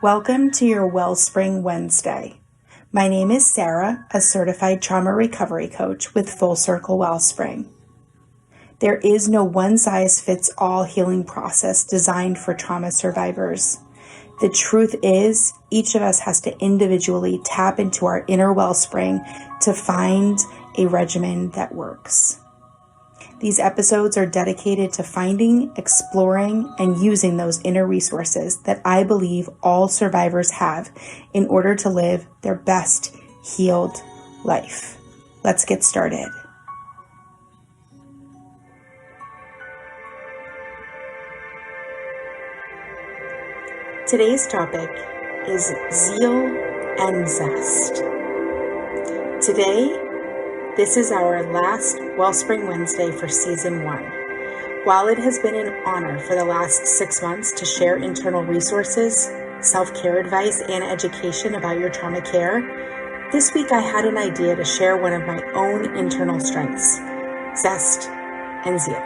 Welcome to your Wellspring Wednesday. My name is Sara, a certified trauma recovery coach with Full Circle Wellspring. There is no one-size-fits-all healing process designed for trauma survivors. The truth is, each of us has to individually tap into our inner wellspring to find a regimen that works. These episodes are dedicated to finding, exploring, and using those inner resources that I believe all survivors have in order to live their best healed life. Let's get started. Today's topic is Zeal and Zest. Today, this is our last Wellspring Wednesday for Season 1. While it has been an honor for the last 6 months to share internal resources, self-care advice, and education about your trauma care, this week I had an idea to share one of my own internal strengths, Zest and Zeal.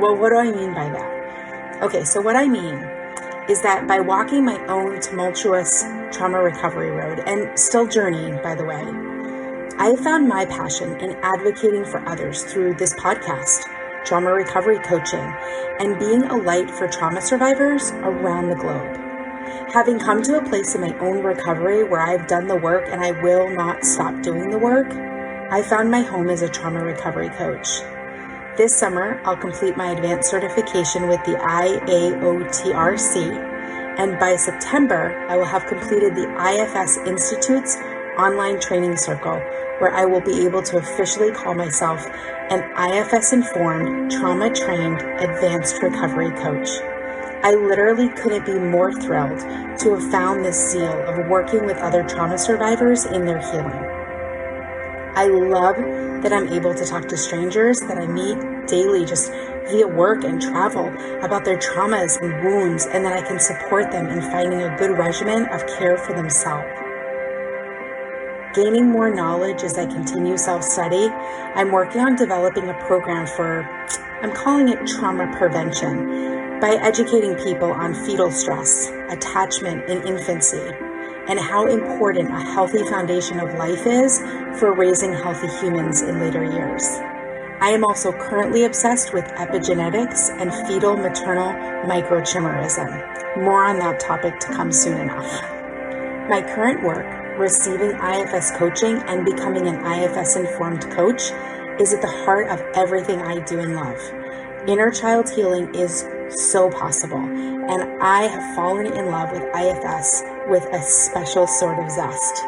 Well, what do I mean by that? Okay, so what I mean is that by walking my own tumultuous trauma recovery road, and still journeying, by the way, I have found my passion in advocating for others through this podcast, trauma recovery coaching, and being a light for trauma survivors around the globe. Having come to a place in my own recovery where I've done the work and I will not stop doing the work, I found my home as a trauma recovery coach. This summer, I'll complete my advanced certification with the IAOTRC, and by September, I will have completed the IFS Institute's online training circle, where I will be able to officially call myself an IFS-informed, trauma-trained, advanced recovery coach. I literally couldn't be more thrilled to have found this zeal of working with other trauma survivors in their healing. I love that I'm able to talk to strangers that I meet daily just via work and travel about their traumas and wounds, and that I can support them in finding a good regimen of care for themselves. Gaining more knowledge as I continue self-study, I'm working on developing a program I'm calling it trauma prevention, by educating people on fetal stress, attachment in infancy, and how important a healthy foundation of life is for raising healthy humans in later years. I am also currently obsessed with epigenetics and fetal maternal microchimerism. More on that topic to come soon enough. My current work, receiving IFS coaching and becoming an IFS-informed coach, is at the heart of everything I do and love. Inner child healing is so possible, and I have fallen in love with IFS with a special sort of zest.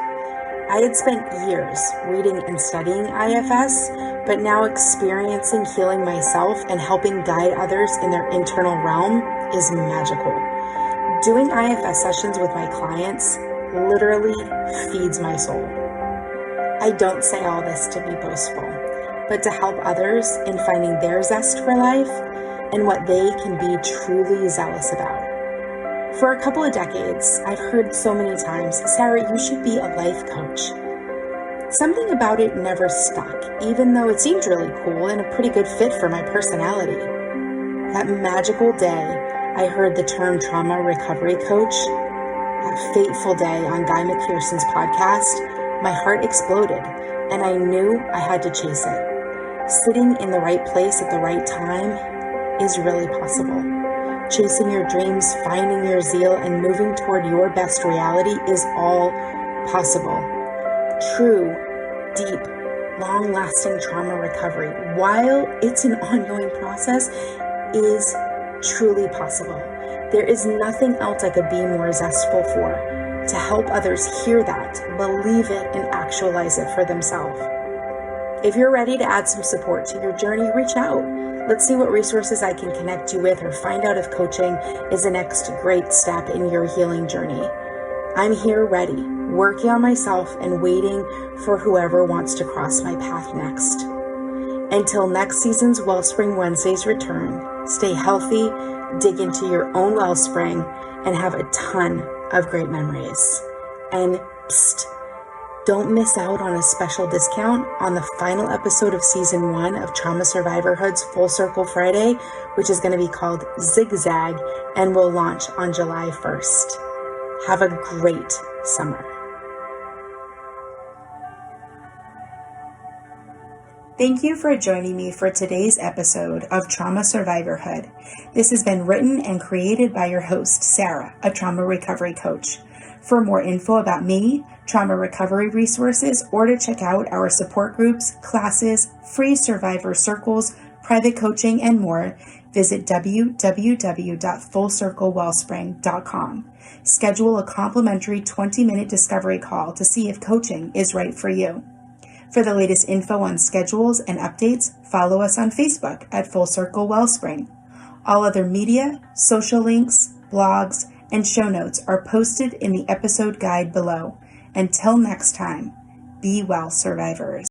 I had spent years reading and studying IFS, but now experiencing healing myself and helping guide others in their internal realm is magical. Doing IFS sessions with my clients literally feeds my soul. I don't say all this to be boastful, but to help others in finding their zest for life and what they can be truly zealous about. For a couple of decades, I've heard so many times, Sara, you should be a life coach. Something about it never stuck, even though it seemed really cool and a pretty good fit for my personality. That magical day, I heard the term trauma recovery coach. That fateful day on Guy McPherson's podcast, my heart exploded, and I knew I had to chase it. Sitting in the right place at the right time is really possible. Chasing your dreams, finding your zeal, and moving toward your best reality is all possible. True, deep, long-lasting trauma recovery, while it's an ongoing process, is truly possible. There is nothing else I could be more zestful for, to help others hear that, believe it, and actualize it for themselves. If you're ready to add some support to your journey, reach out. Let's see what resources I can connect you with, or find out if coaching is the next great step in your healing journey. I'm here ready, working on myself and waiting for whoever wants to cross my path next. Until next season's Wellspring Wednesdays return, stay healthy, dig into your own wellspring, and have a ton of great memories. And psst, don't miss out on a special discount on the final episode of Season 1 of Trauma Survivorhood's Full Circle Friday, which is going to be called Zigzag and will launch on July 1st. Have a great summer. Thank you for joining me for today's episode of Trauma Survivorhood. This has been written and created by your host, Sara, a trauma recovery coach. For more info about me, trauma recovery resources, or to check out our support groups, classes, free survivor circles, private coaching, and more, visit www.fullcirclewellspring.com. Schedule a complimentary 20-minute discovery call to see if coaching is right for you. For the latest info on schedules and updates, follow us on Facebook at Full Circle Wellspring. All other media, social links, blogs, and show notes are posted in the episode guide below. Until next time, be well, survivors.